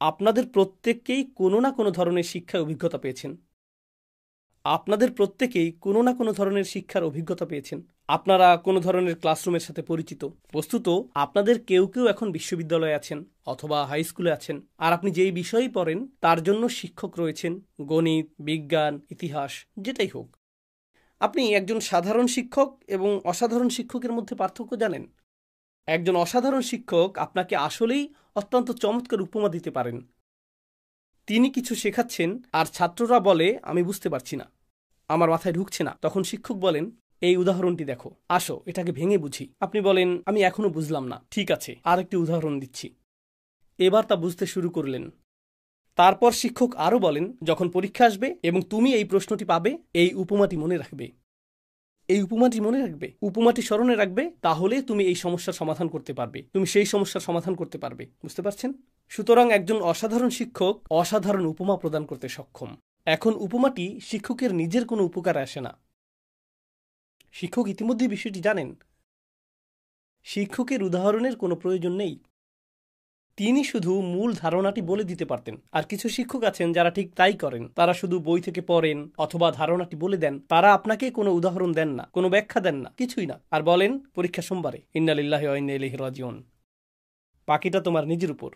আপনাদের প্রত্যেককেই কোনো না কোনো ধরনের শিক্ষার অভিজ্ঞতা পেয়েছেন। আপনাদের প্রত্যেকেই কোনো না কোনো ধরনের শিক্ষার অভিজ্ঞতা পেয়েছেন। আপনারা কোনো ধরনের ক্লাসরুমের সাথে পরিচিত। বস্তুত আপনাদের কেউ কেউ এখন বিশ্ববিদ্যালয়ে আছেন অথবা হাই স্কুলে আছেন, আর আপনি যেই বিষয়ই পড়েন তার জন্য শিক্ষক রয়েছেন, গণিত, বিজ্ঞান, ইতিহাস, যেটাই হোক। আপনি একজন সাধারণ শিক্ষক এবং অসাধারণ শিক্ষকের মধ্যে পার্থক্য জানেন। একজন অসাধারণ শিক্ষক আপনাকে আসলেই অত্যন্ত চমৎকার উপমা দিতে পারেন। তিনি কিছু শেখাচ্ছেন আর ছাত্ররা বলে, আমি বুঝতে পারছি না, আমার মাথায় ঢুকছে না। তখন শিক্ষক বলেন, এই উদাহরণটি দেখো, আসো এটাকে ভেঙে বুঝি। আপনি বলেন, আমি এখনো বুঝলাম না। ঠিক আছে, আর একটি উদাহরণ দিচ্ছি। এবার তা বুঝতে শুরু করলেন। তারপর শিক্ষক আরও বলেন, যখন পরীক্ষা আসবে এবং তুমি এই প্রশ্নটি পাবে, এই উপমাটি মনে রাখবে। এই উপমাটি মনে রাখবে, উপমাটি স্মরণে রাখবে, তাহলে তুমি এই সমস্যার সমাধান করতে পারবে, তুমি সেই সমস্যার সমাধান করতে পারবে। বুঝতে পারছেন? সুতরাং একজন অসাধারণ শিক্ষক অসাধারণ উপমা প্রদান করতে সক্ষম। এখন উপমাটি শিক্ষকের নিজের কোনো উপকারে আসে না। শিক্ষক ইতিমধ্যে বিষয়টি জানেন। শিক্ষকের উদাহরণের কোনো প্রয়োজন নেই। তিনি শুধু মূল ধারণাটি বলে দিতে পারতেন। আর কিছু শিক্ষক আছেন যারা ঠিক তাই করেন। তারা শুধু বই থেকে পড়েন অথবা ধারণাটি বলে দেন। তারা আপনাকে কোনো উদাহরণ দেন না, কোনো ব্যাখ্যা দেন না, কিছুই না। আর বলেন, পরীক্ষা সোমবারে, ইন্না লিল্লাহি ওয়া ইন্না ইলাইহি রাজিউন, বাকিটা তোমার নিজের উপর।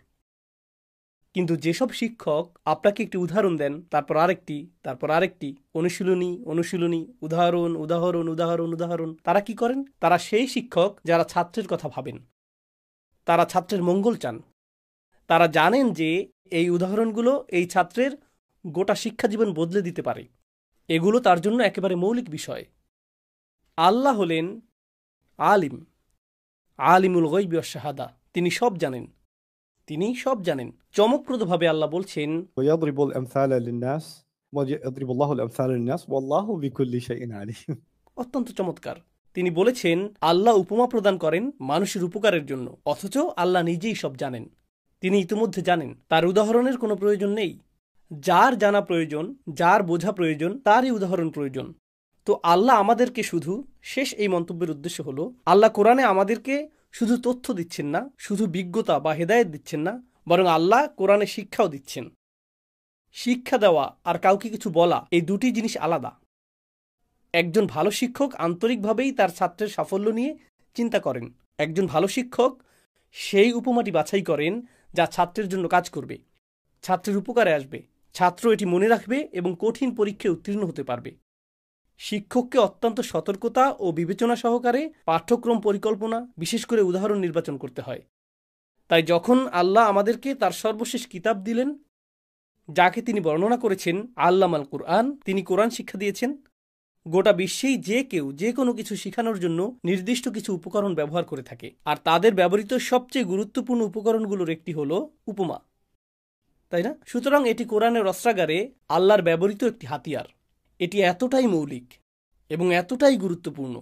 কিন্তু যেসব শিক্ষক আপনাকে একটি উদাহরণ দেন, তারপর আরেকটি, তারপর আরেকটি, অনুশীলনী অনুশীলনী, উদাহরণ উদাহরণ উদাহরণ উদাহরণ, তারা কি করেন? তারা সেই শিক্ষক যারা ছাত্রের কথা ভাবেন। তারা ছাত্রের মঙ্গল চান। তারা জানেন যে এই উদাহরণগুলো এই ছাত্রের গোটা শিক্ষা জীবন বদলে দিতে পারে। এগুলো তার জন্য একেবারে মৌলিক বিষয়। আল্লাহ হলেন আলিম, আলিমুল গায়বি ওয়াশ শাহাদা। তিনি সব জানেন, তিনি সব জানেন। চমকপ্রদভাবে আল্লাহ বলছেন, ويضرب الأمثال للناس ويضرب الله الأمثال للناس والله بكل شيء عليم। অত্যন্ত চমৎকার। তিনি বলেছেন, আল্লাহ উপমা প্রদান করেন মানুষের উপকারের জন্য, অথচ আল্লাহ নিজেই সব জানেন। তিনি ইতিমধ্যে জানেন, তার উদাহরণের কোনো প্রয়োজন নেই। যার জানা প্রয়োজন, যার বোঝা প্রয়োজন, তারই উদাহরণ প্রয়োজন। তো আল্লাহ আমাদেরকে শুধু, শেষ এই মন্তব্যের উদ্দেশ্য হলো, আল্লাহ কোরআনে আমাদেরকে শুধু তথ্য দিচ্ছেন না, শুধু বিজ্ঞতা বা হেদায়েত দিচ্ছেন না, বরং আল্লাহ কোরআনে শিক্ষাও দিচ্ছেন। শিক্ষা দেওয়া আর কাউকে কিছু বলা, এই দুটি জিনিস আলাদা। একজন ভালো শিক্ষক আন্তরিকভাবেই তার ছাত্রের সাফল্য নিয়ে চিন্তা করেন। একজন ভালো শিক্ষক সেই উপমাটি বাছাই করেন যা ছাত্রের জন্য কাজ করবে, ছাত্রের উপকারে আসবে, ছাত্র এটি মনে রাখবে এবং কঠিন পরীক্ষায় উত্তীর্ণ হতে পারবে। শিক্ষককে অত্যন্ত সতর্কতা ও বিবেচনা সহকারে পাঠ্যক্রম পরিকল্পনা, বিশেষ করে উদাহরণ নির্বাচন করতে হয়। তাই যখন আল্লাহ আমাদেরকে তার সর্বশেষ কিতাব দিলেন, যাকে তিনি বর্ণনা করেছেন আল্লামাল কুরআন, তিনি কোরআন শিক্ষা দিয়েছেন, গোটা বিশ্বেই যে কেউ যে কোনো কিছু শেখানোর জন্য নির্দিষ্ট কিছু উপকরণ ব্যবহার করে থাকে, আর তাদের ব্যবহৃত সবচেয়ে গুরুত্বপূর্ণ উপকরণগুলোর একটি হলো উপমা, তাই না? সুতরাং এটি কোরআনের অস্ত্রাগারে আল্লাহর ব্যবহৃত একটি হাতিয়ার। এটি এতটাই মৌলিক এবং এতটাই গুরুত্বপূর্ণ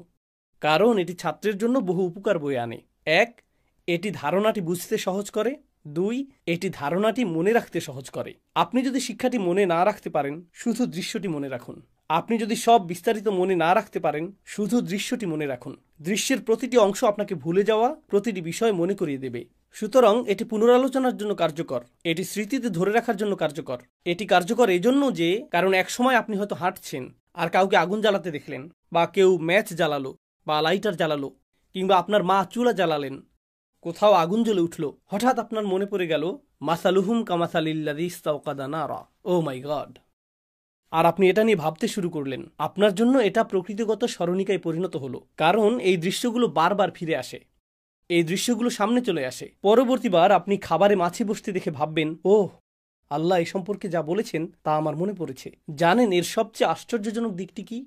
কারণ এটি ছাত্রের জন্য বহু উপকার বয়ে আনে। এক, এটি ধারণাটি বুঝতে সহজ করে। দুই, এটি ধারণাটি মনে রাখতে সহজ করে। আপনি যদি শিক্ষাটি মনে না রাখতে পারেন, শুধু দৃশ্যটি মনে রাখুন। আপনি যদি সব বিস্তারিত মনে না রাখতে পারেন, শুধু দৃশ্যটি মনে রাখুন। দৃশ্যের প্রতিটি অংশ আপনাকে ভুলে যাওয়া প্রতিটি বিষয় মনে করিয়ে দেবে। সুতরাং এটি পুনরালোচনার জন্য কার্যকর, এটি স্মৃতিতে ধরে রাখার জন্য কার্যকর। এটি কার্যকর এজন্য যে, কারণ একসময় আপনি হয়তো হাঁটছেন আর কাউকে আগুন জ্বালাতে দেখলেন, বা কেউ ম্যাচ জ্বালালো বা লাইটার জ্বালালো, কিংবা আপনার মা চুলা জ্বালালেন, কোথাও আগুন জ্বলে উঠল, হঠাৎ আপনার মনে পড়ে গেল মাসালুহুম কামাসালিল্লাযী ইসতাওকাদা নারা। ও মাই গড! আর আপনি এটা নিয়ে ভাবতে শুরু করলেন। আপনার জন্য এটা প্রকৃতিগত স্মরণিকায় পরিণত হলো, কারণ এই দৃশ্যগুলো বারবার ফিরে আসে, এই দৃশ্যগুলো সামনে চলে আসে। পরবর্তীবার আপনি খাবারে মাছি বসতে দেখে ভাববেন, ওহ, আল্লাহ এ সম্পর্কে যা বলেছেন তা আমার মনে পড়েছে। জানেন এর সবচেয়ে আশ্চর্যজনক দিকটি কি?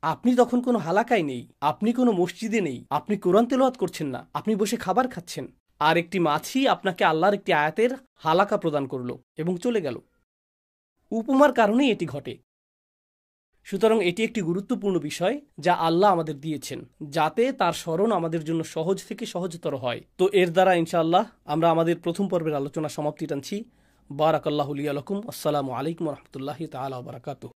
আপনি তখন কোনো হালাকায় নেই, আপনি কোনো মসজিদে নেই, আপনি কোরআন তেলাওয়াত করছেন না, আপনি বসে খাবার খাচ্ছেন, আর একটি মাছি আপনাকে আল্লাহর একটি আয়াতের হালাকা প্রদান করলো এবং চলে গেল। উপমার কারণেই এটি ঘটে। সুতরাং এটি একটি গুরুত্বপূর্ণ বিষয় যা আল্লাহ আমাদের দিয়েছেন, যাতে তার স্মরণ আমাদের জন্য সহজ থেকে সহজতর হয়। তো এর দ্বারা ইনশাআল্লাহ আমরা আমাদের প্রথম পর্বের আলোচনা সমাপ্তি টানছি। বারাকাল্লাহু লি ওয়া লাকুম। আসসালামু আলাইকুম ওয়া রাহমাতুল্লাহি তাআলা ওয়া বারাকাতুহু।